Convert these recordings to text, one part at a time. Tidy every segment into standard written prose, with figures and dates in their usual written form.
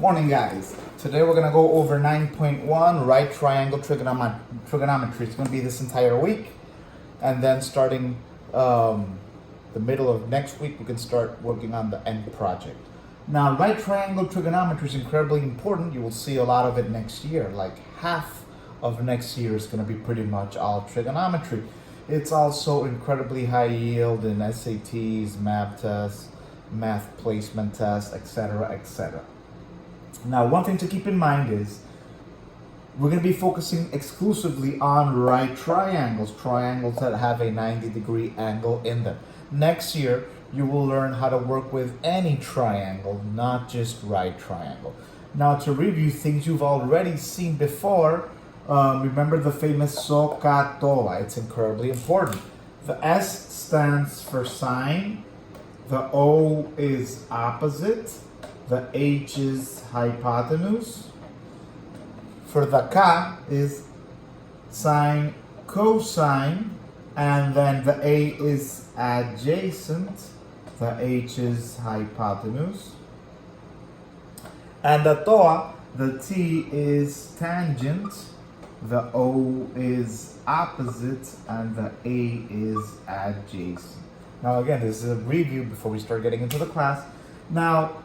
Morning, guys. Today we're going to go over 9.1 Right Triangle Trigonometry. It's going to be this entire week. And then starting the middle of next week, we can start working on the end project. Now, Right Triangle Trigonometry is incredibly important. You will see a lot of it next year. Like half of next year is going to be pretty much all trigonometry. It's also incredibly high yield in SATs, math tests, math placement tests, etc., etc. Now, one thing to keep in mind is we're going to be focusing exclusively on right triangles, triangles that have a 90-degree angle in them. Next year, you will learn how to work with any triangle, not just right triangle. Now, to review things you've already seen before, remember the famous SOHCAHTOA. It's incredibly important. The S stands for sine, the O is opposite, the H is hypotenuse. For the K is sine, cosine, and then the A is adjacent, the H is hypotenuse. And the TOA, the T is tangent, the O is opposite, and the A is adjacent. Now again, this is a review before we start getting into the class. Now,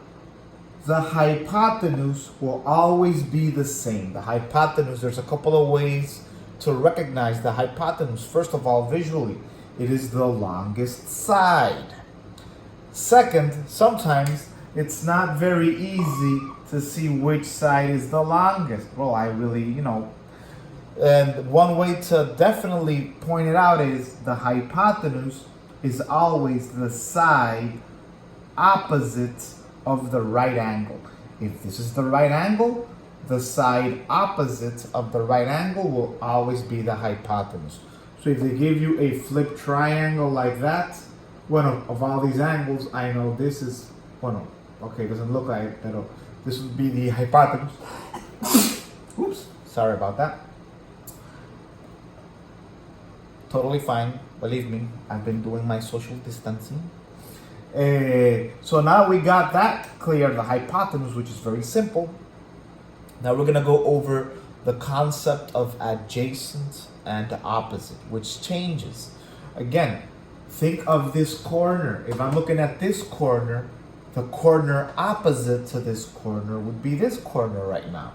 the hypotenuse will always be the same. The hypotenuse, there's a couple of ways to recognize the hypotenuse. First of all, visually, it is the longest side. Second, sometimes it's not very easy to see which side is the longest. Well, and one way to definitely point it out is the hypotenuse is always the side opposite of the right angle. If this is the right angle, the side opposite of the right angle will always be the hypotenuse. So if they give you a flipped triangle like that, one of all these angles, I know this is, it doesn't look like it, but this would be the hypotenuse. Oops, sorry about that. Totally fine, believe me, I've been doing my social distancing. So now we got that clear, the hypotenuse, which is very simple. Now we're going to go over the concept of adjacent and opposite, which changes. Again, think of this corner. If I'm looking at this corner, the corner opposite to this corner would be this corner right now.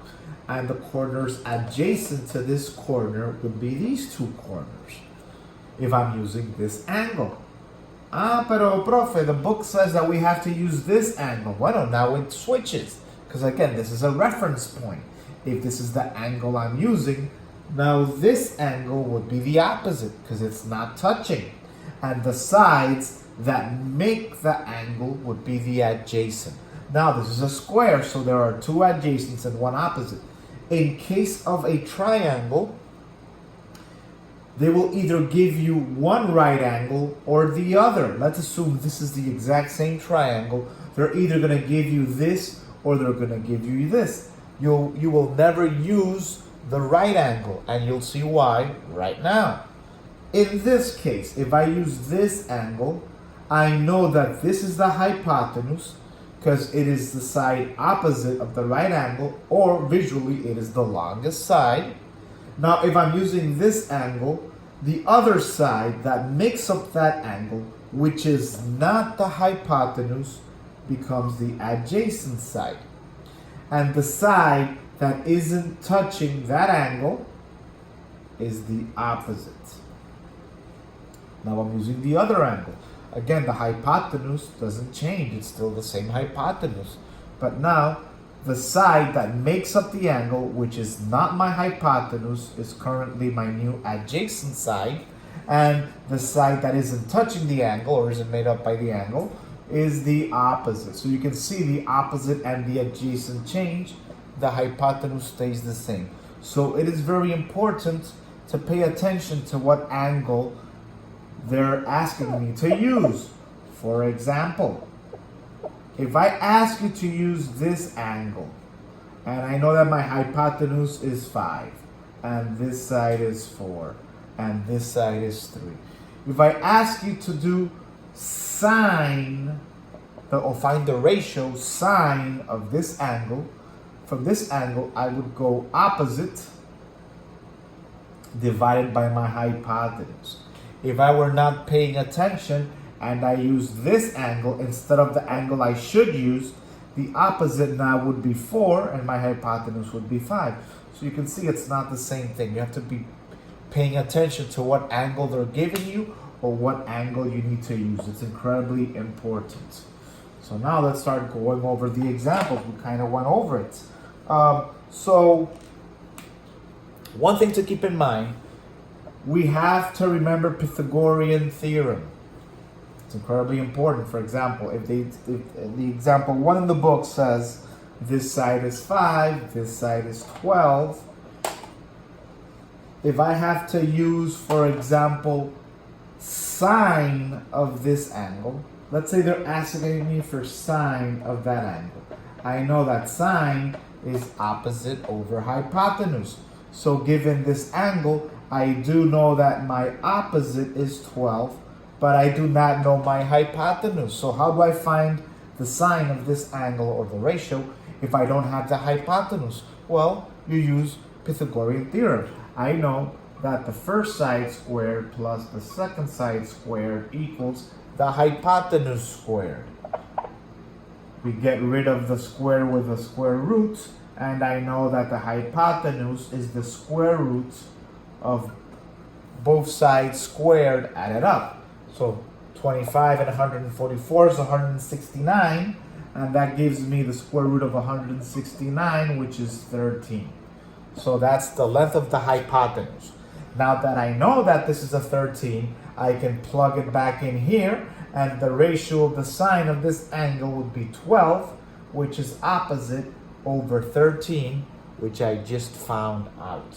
And the corners adjacent to this corner would be these two corners, if I'm using this angle. Pero profe, the book says that we have to use this angle. Well, now it switches. Because again, this is a reference point. If this is the angle I'm using, now this angle would be the opposite because it's not touching. And the sides that make the angle would be the adjacent. Now this is a square, so there are two adjacents and one opposite. In case of a triangle, they will either give you one right angle or the other. Let's assume this is the exact same triangle. They're either going to give you this or they're going to give you this. You will never use the right angle, and you'll see why right now. In this case, if I use this angle, I know that this is the hypotenuse because it is the side opposite of the right angle, or visually it is the longest side. Now, if I'm using this angle, the other side that makes up that angle, which is not the hypotenuse, becomes the adjacent side. And the side that isn't touching that angle is the opposite. Now I'm using the other angle. Again, the hypotenuse doesn't change. It's still the same hypotenuse. But now, the side that makes up the angle, which is not my hypotenuse, is currently my new adjacent side. And the side that isn't touching the angle, or isn't made up by the angle, is the opposite. So you can see the opposite and the adjacent change. The hypotenuse stays the same. So it is very important to pay attention to what angle they're asking me to use. For example, if I ask you to use this angle, and I know that my hypotenuse is 5, and this side is 4, and this side is 3. If I ask you to do sine, or find the ratio sine of this angle, from this angle, I would go opposite divided by my hypotenuse. If I were not paying attention and I use this angle instead of the angle I should use, the opposite now would be 4 and my hypotenuse would be 5. So you can see it's not the same thing. You have to be paying attention to what angle they're giving you or what angle you need to use. It's incredibly important. So now let's start going over the examples. We kind of went over it. So one thing to keep in mind, we have to remember Pythagorean theorem. It's incredibly important. For example, if the example 1 in the book says this side is 5, this side is 12, if I have to use, for example, sine of this angle, let's say they're asking me for sine of that angle. I know that sine is opposite over hypotenuse. So given this angle, I do know that my opposite is 12, but I do not know my hypotenuse. So how do I find the sine of this angle or the ratio if I don't have the hypotenuse? Well, you use Pythagorean theorem. I know that the first side squared plus the second side squared equals the hypotenuse squared. We get rid of the square with the square root, and I know that the hypotenuse is the square root of both sides squared added up. So 25 and 144 is 169, and that gives me the square root of 169, which is 13. So that's the length of the hypotenuse. Now that I know that this is a 13, I can plug it back in here, and the ratio of the sine of this angle would be 12, which is opposite over 13, which I just found out.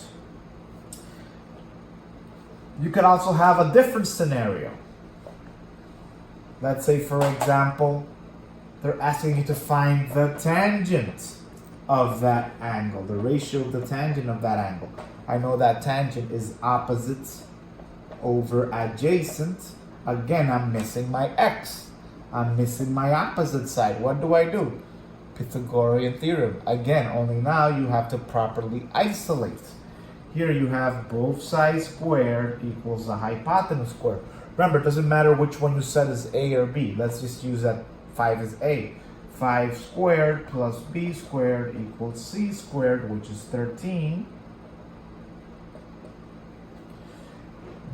You could also have a different scenario. Let's say, for example, they're asking you to find the tangent of that angle, the ratio of the tangent of that angle. I know that tangent is opposite over adjacent. Again, I'm missing my x. I'm missing my opposite side. What do? Pythagorean theorem. Again, only now you have to properly isolate. Here you have both sides squared equals the hypotenuse squared. Remember, it doesn't matter which one you said is A or B. Let's just use that 5 is A. 5 squared plus B squared equals C squared, which is 13.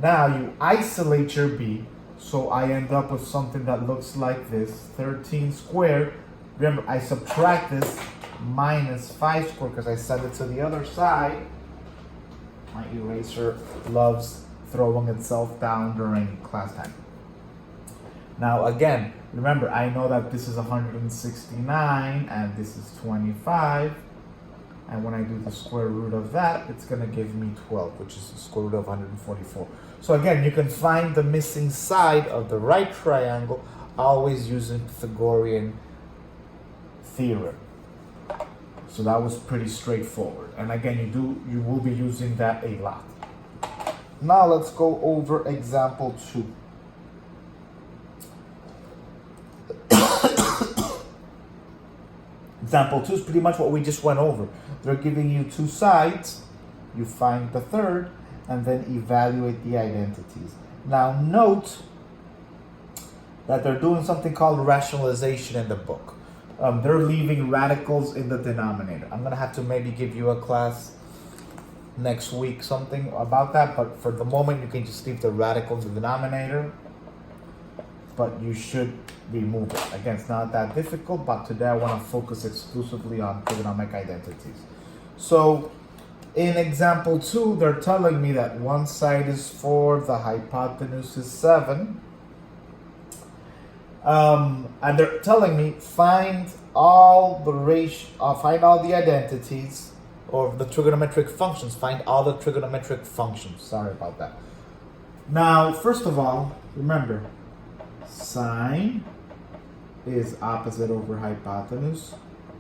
Now you isolate your B, so I end up with something that looks like this. 13 squared. Remember, I subtract this minus 5 squared because I send it to the other side. My eraser loves throwing itself down during class time. Now again, remember, I know that this is 169 and this is 25. And when I do the square root of that, it's going to give me 12, which is the square root of 144. So again, you can find the missing side of the right triangle always using Pythagorean theorem. So that was pretty straightforward. And again, you will be using that a lot. Now let's go over example 2. Example 2 is pretty much what we just went over. They're giving you two sides, you find the third, and then evaluate the identities. Now note that they're doing something called rationalization in the book. They're leaving radicals in the denominator. I'm gonna have to maybe give you a class next week, something about that, but for the moment you can just leave the radical in the denominator, but you should remove it. Again, it's not that difficult, but today I want to focus exclusively on trigonometric identities. So in example 2, they're telling me that one side is 4, the hypotenuse is 7. And they're telling me find all the identities or the trigonometric functions. Find all the trigonometric functions. Sorry about that. Now, first of all, remember, sine is opposite over hypotenuse.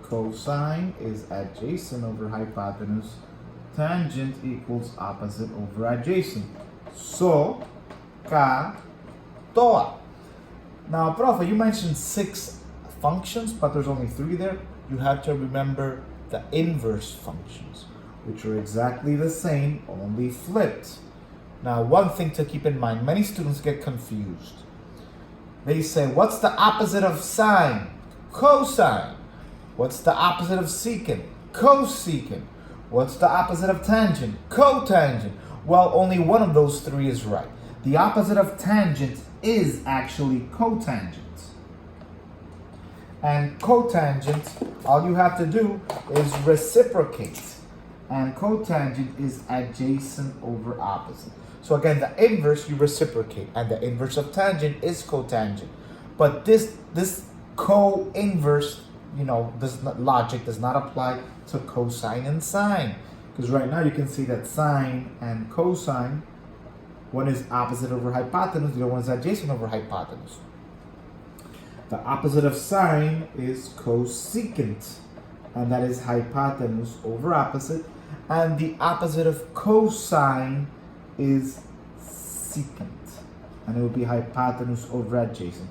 Cosine is adjacent over hypotenuse. Tangent equals opposite over adjacent. So, ka, toa. Now, Prof, you mentioned 6 functions, but there's only 3 there. You have to remember the inverse functions, which are exactly the same, only flipped. Now, one thing to keep in mind, many students get confused. They say, what's the opposite of sine? Cosine. What's the opposite of secant? Cosecant. What's the opposite of tangent? Cotangent. Well, only one of those three is right. The opposite of tangent is actually cotangent. And cotangent, all you have to do is reciprocate. And cotangent is adjacent over opposite. So again, the inverse you reciprocate, and the inverse of tangent is cotangent. But this co-inverse, logic does not apply to cosine and sine. Because right now you can see that sine and cosine, one is opposite over hypotenuse, the other one is adjacent over hypotenuse. The opposite of sine is cosecant, and that is hypotenuse over opposite. And the opposite of cosine is secant, and it would be hypotenuse over adjacent.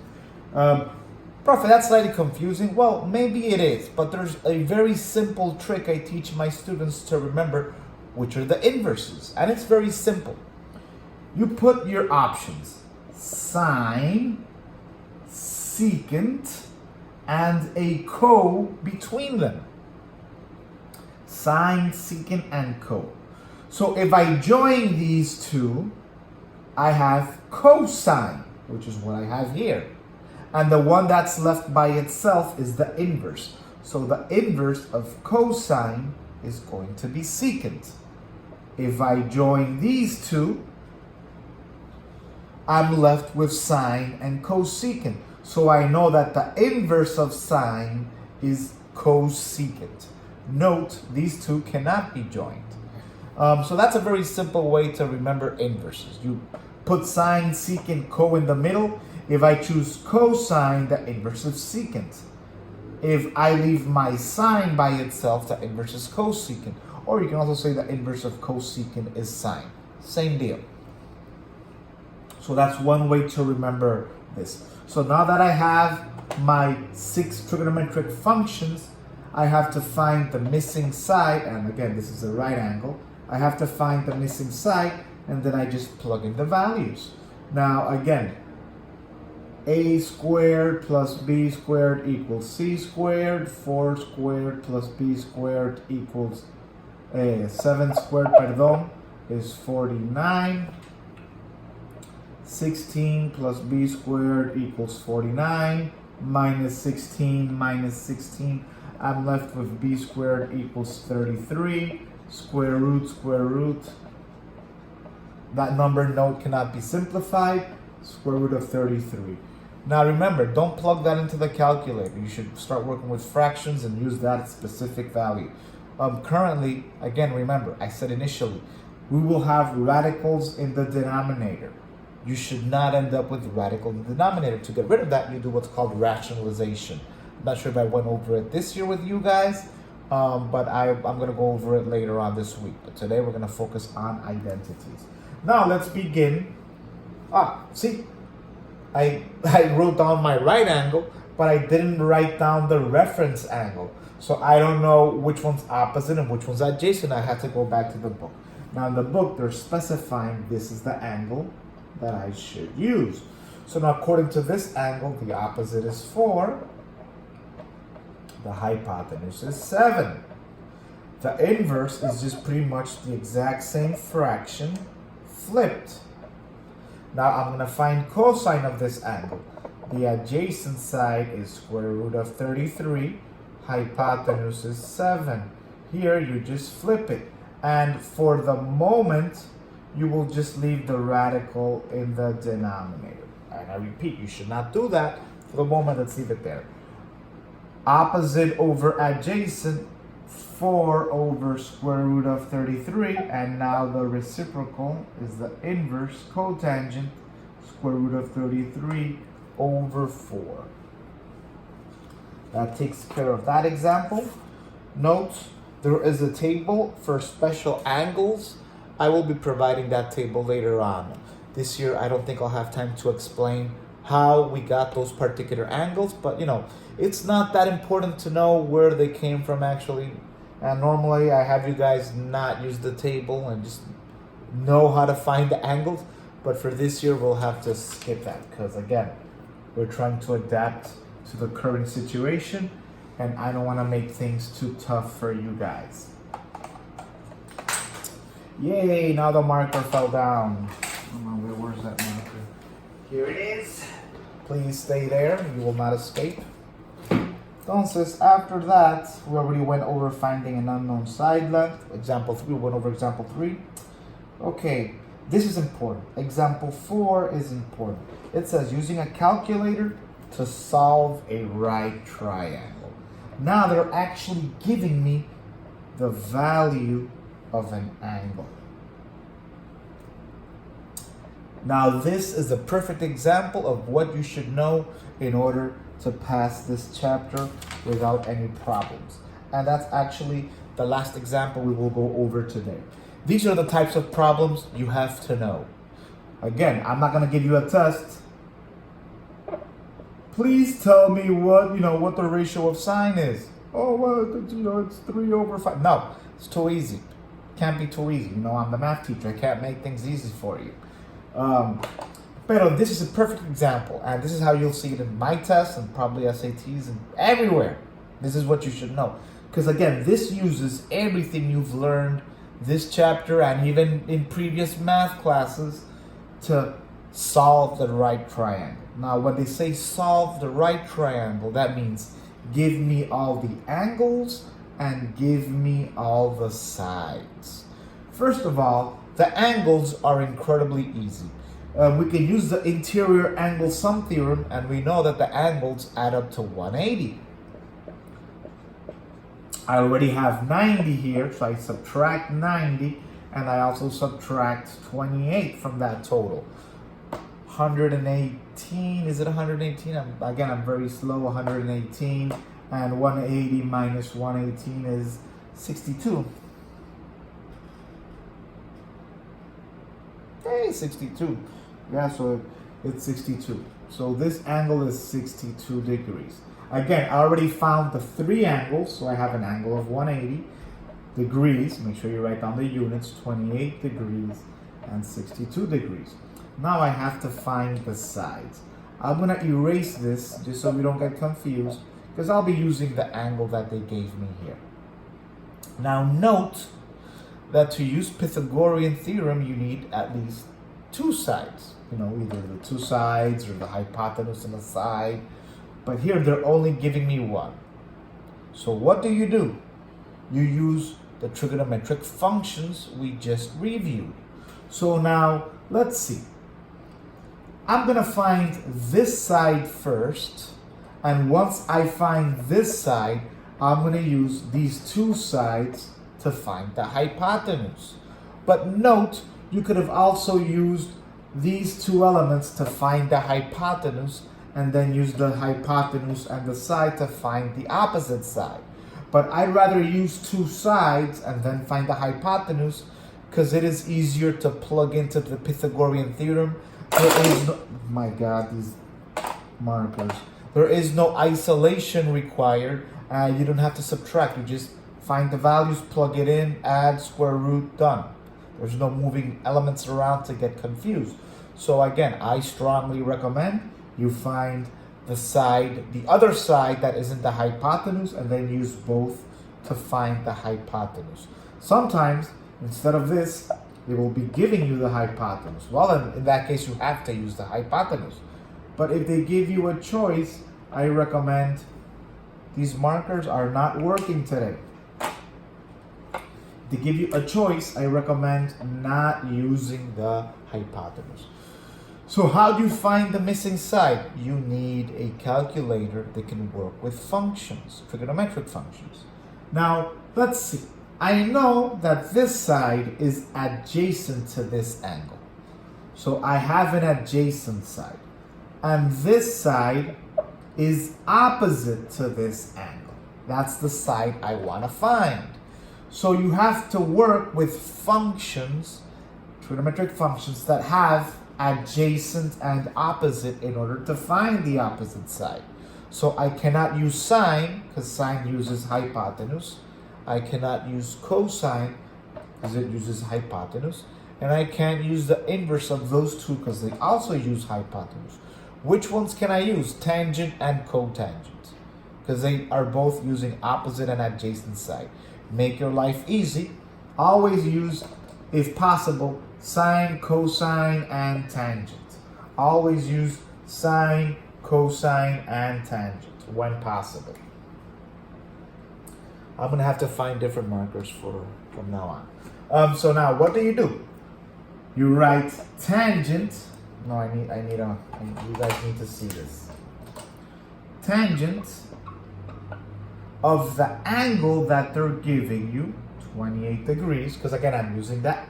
Prof, that's slightly confusing. Well, maybe it is, but there's a very simple trick I teach my students to remember, which are the inverses, and it's very simple. You put your options: sine, secant, and a co between them. Sine, secant, and co. So if I join these two, I have cosine, which is what I have here. And the one that's left by itself is the inverse. So the inverse of cosine is going to be secant. If I join these two, I'm left with sine and cosecant. So I know that the inverse of sine is cosecant. Note, these two cannot be joined. So that's a very simple way to remember inverses. You put sine, secant, co in the middle. If I choose cosine, the inverse is secant. If I leave my sine by itself, the inverse is cosecant. Or you can also say the inverse of cosecant is sine. Same deal. So that's one way to remember this. So now that I have my 6 trigonometric functions, I have to find the missing side, and again, this is a right angle. I have to find the missing side, and then I just plug in the values. Now, again, a squared plus b squared equals c squared. 4 squared plus b squared equals 7 squared, is 49. 16 plus b squared equals 49. Minus 16 minus 16. I'm left with b squared equals 33. Square root. That number note cannot be simplified. Square root of 33. Now remember, don't plug that into the calculator. You should start working with fractions and use that specific value. Currently, again, remember, I said initially, we will have radicals in the denominator. You should not end up with radical in the denominator. To get rid of that, you do what's called rationalization. I'm not sure if I went over it this year with you guys, but I'm going to go over it later on this week. But today we're going to focus on identities. Now let's begin. See, I wrote down my right angle, but I didn't write down the reference angle. So I don't know which one's opposite and which one's adjacent. I had to go back to the book. Now in the book, they're specifying this is the angle that I should use. So now according to this angle, the opposite is 4. The hypotenuse is 7. The inverse is just pretty much the exact same fraction flipped. Now I'm going to find cosine of this angle. The adjacent side is square root of 33. Hypotenuse is 7. Here you just flip it. And for the moment, you will just leave the radical in the denominator. And I repeat, you should not do that. For the moment, let's leave it there. Opposite over adjacent, 4 over square root of 33. And now the reciprocal is the inverse cotangent, square root of 33 over 4. That takes care of that example. Note, there is a table for special angles. I will be providing that table later on. This year, I don't think I'll have time to explain how we got those particular angles, but it's not that important to know where they came from actually. And normally I have you guys not use the table and just know how to find the angles. But for this year, we'll have to skip that because, again, we're trying to adapt to the current situation, and I don't want to make things too tough for you guys. Yay, now the marker fell down. Where's that marker? Here it is. Please stay there. You will not escape. Entonces, after that, we already went over finding an unknown side length. Example 3, we went over example 3. Okay, this is important. Example 4 is important. It says using a calculator to solve a right triangle. Now they're actually giving me the value of an angle. Now this is a perfect example of what you should know in order to pass this chapter without any problems. And that's actually the last example we will go over today. These are the types of problems you have to know. Again, I'm not going to give you a test. Please tell me what the ratio of sine is. Oh, well, it's 3 over 5. No, it's too easy. Can't be too easy. I'm the math teacher. I can't make things easy for you. But this is a perfect example, and this is how you'll see it in my tests and probably SATs and everywhere. This is what you should know. Because again, this uses everything you've learned this chapter and even in previous math classes to solve the right triangle. Now, when they say solve the right triangle, that means give me all the angles and give me all the sides. First of all, the angles are incredibly easy. We can use the interior angle sum theorem, and we know that the angles add up to 180. I already have 90 here, so I subtract 90, and I also subtract 28 from that total. 118, is it 118? I'm very slow, 118, and 180 minus 118 is 62. Hey, 62. Yeah, so it's 62. So this angle is 62 degrees. Again, I already found the 3 angles, so I have an angle of 180 degrees. Make sure you write down the units, 28 degrees and 62 degrees. Now I have to find the sides. I'm going to erase this just so we don't get confused, because I'll be using the angle that they gave me here. Now note that to use Pythagorean theorem, you need at least 2 sides. Either the 2 sides or the hypotenuse and the side. But here they're only giving me 1. So what do? You use the trigonometric functions we just reviewed. So now let's see. I'm going to find this side first. And once I find this side, I'm going to use these 2 sides to find the hypotenuse. But note, you could have also used these 2 elements to find the hypotenuse, and then use the hypotenuse and the side to find the opposite side. But I'd rather use 2 sides and then find the hypotenuse, because it is easier to plug into the Pythagorean theorem. There is no, my God, these markers. There is no isolation required. You don't have to subtract. You just find the values, plug it in, add, square root, done. There's no moving elements around to get confused. So again, I strongly recommend you find the other side that isn't the hypotenuse, and then use both to find the hypotenuse. Sometimes, instead of this, they will be giving you the hypotenuse. Well, in that case, you have to use the hypotenuse. But if they give you a choice, I recommend, these markers are not working today. To give you a choice, I recommend not using the hypotenuse. So how do you find the missing side? You need a calculator that can work with functions, trigonometric functions. Now, let's see. I know that this side is adjacent to this angle. So I have an adjacent side. And this side is opposite to this angle. That's the side I want to find. So you have to work with functions, trigonometric functions that have adjacent and opposite in order to find the opposite side. So I cannot use sine, because sine uses hypotenuse. I cannot use cosine because it uses hypotenuse. And I can't use the inverse of those two because they also use hypotenuse. Which ones can I use? Tangent and cotangent. Because they are both using opposite and adjacent side. Make your life easy. Always use, if possible, sine, cosine, and tangent. Always use sine, cosine, and tangent when possible. I'm gonna have to find different markers from now on. So now what do? You write tangent. No, you guys need to see this. Tangent of the angle that they're giving you, 28 degrees, because again, I'm using that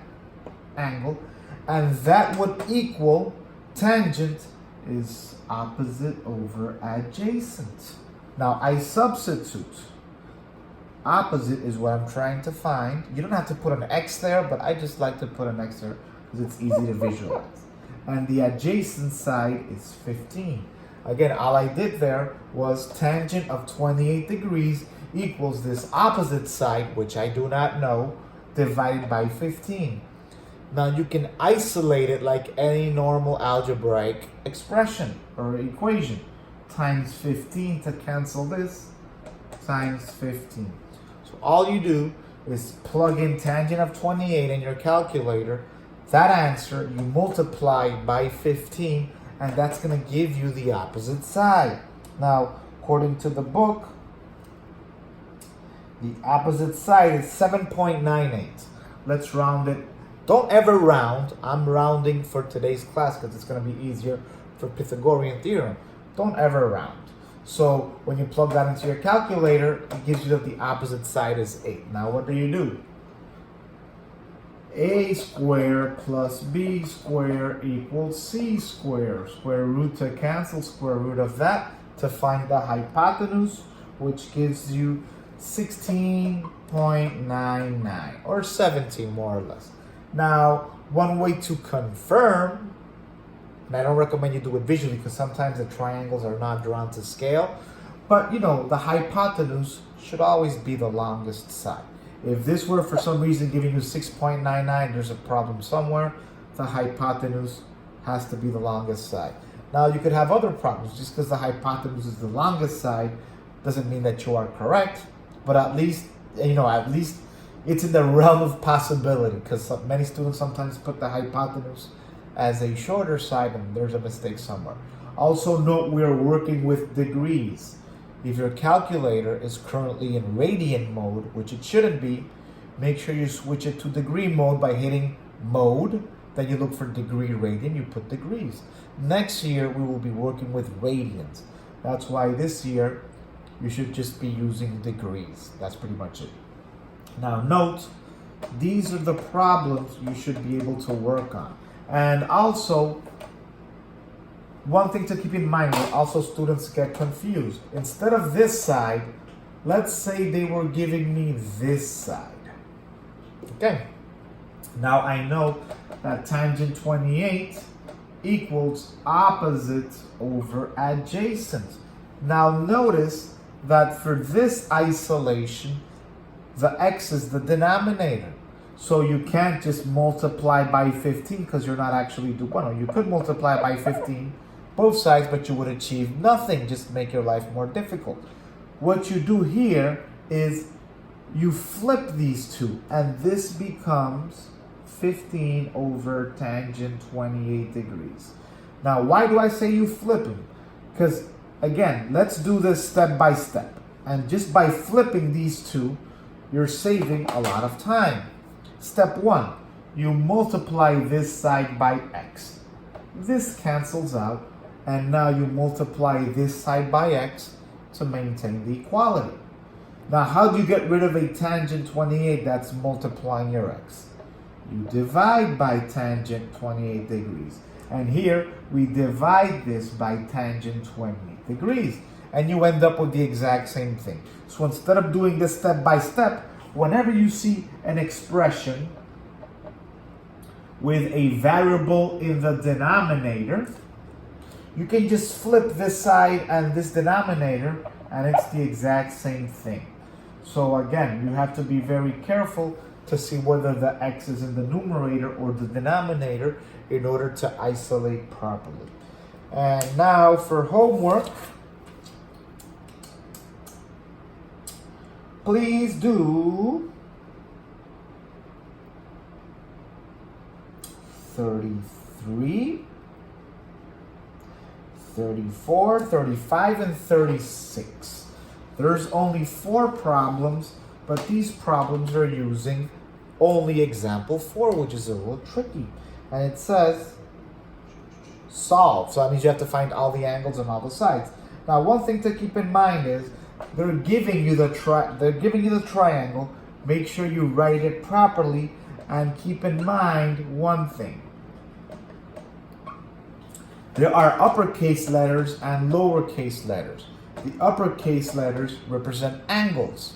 angle, and that would equal tangent is opposite over adjacent. Now I substitute. Opposite is what I'm trying to find. You don't have to put an X there, but I just like to put an X there because it's easy to visualize. And the adjacent side is 15. Again, all I did there was tangent of 28 degrees equals this opposite side, which I do not know, divided by 15. Now you can isolate it like any normal algebraic expression or equation. Times 15 to cancel this, times 15. So all you do is plug in tangent of 28 in your calculator. That answer you multiply by 15, and that's going to give you the opposite side. Now, according to the book, the opposite side is 7.98. Let's round it. Don't ever round. I'm rounding for today's class because it's going to be easier for Pythagorean theorem. Don't ever round. So when you plug that into your calculator, it gives you that the opposite side is 8. Now what do? A squared plus B squared equals C squared. Square root to cancel square root of that to find the hypotenuse, which gives you 16.99 or 17 more or less. Now, one way to confirm, and I don't recommend you do it visually because sometimes the triangles are not drawn to scale, but the hypotenuse should always be the longest side. If this were for some reason giving you 6.99, there's a problem somewhere. The hypotenuse has to be the longest side. Now you could have other problems. Just because the hypotenuse is the longest side doesn't mean that you are correct, but at least it's in the realm of possibility because many students sometimes put the hypotenuse as a shorter side and there's a mistake somewhere. Also note we are working with degrees. If your calculator is currently in radian mode, which it shouldn't be, make sure you switch it to degree mode by hitting mode. Then you look for degree radian, you put degrees. Next year, we will be working with radians. That's why this year, you should just be using degrees. That's pretty much it. Now note, these are the problems you should be able to work on. And also, one thing to keep in mind where also students get confused. Instead of this side, let's say they were giving me this side. Okay. Now I know that tangent 28 equals opposite over adjacent. Now notice that for this isolation, the x is the denominator. So you can't just multiply by 15 because you're not actually doing, well, you could multiply by 15 both sides, but you would achieve nothing, just make your life more difficult. What you do here is you flip these two, and this becomes 15 over tangent 28 degrees. Now, why do I say you flip them? Because, again, let's do this step by step. And just by flipping these two, you're saving a lot of time. Step 1, you multiply this side by x. This cancels out. And now you multiply this side by x to maintain the equality. Now, how do you get rid of a tangent 28 that's multiplying your x? You divide by tangent 28 degrees. And here, we divide this by tangent 28 degrees. And you end up with the exact same thing. So instead of doing this step by step, whenever you see an expression with a variable in the denominator, you can just flip this side and this denominator, and it's the exact same thing. So again, you have to be very careful to see whether the x is in the numerator or the denominator in order to isolate properly. And now for homework, please do 33, 34, 35, and 36. There's only 4 problems, but these problems are using only example 4, which is a little tricky. And it says solve. So that means you have to find all the angles on all the sides. Now, one thing to keep in mind is they're giving you the triangle. Make sure you write it properly, and keep in mind one thing. There are uppercase letters and lowercase letters. The uppercase letters represent angles.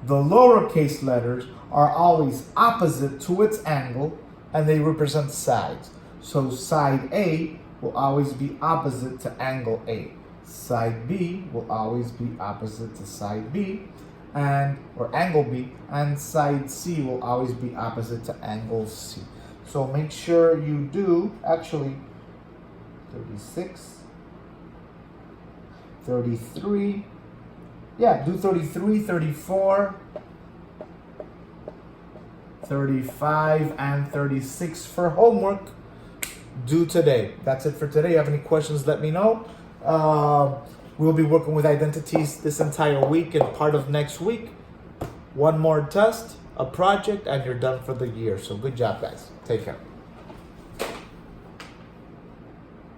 The lowercase letters are always opposite to its angle, and they represent sides. So side A will always be opposite to angle A. Side B will always be opposite to side B, or angle B, and side C will always be opposite to angle C. So make sure you do, actually, 36, 33, yeah, do 33, 34, 35, and 36 for homework due today. That's it for today. If you have any questions, let me know. We'll be working with identities this entire week and part of next week. One more test, a project, and you're done for the year. So good job, guys. Take care.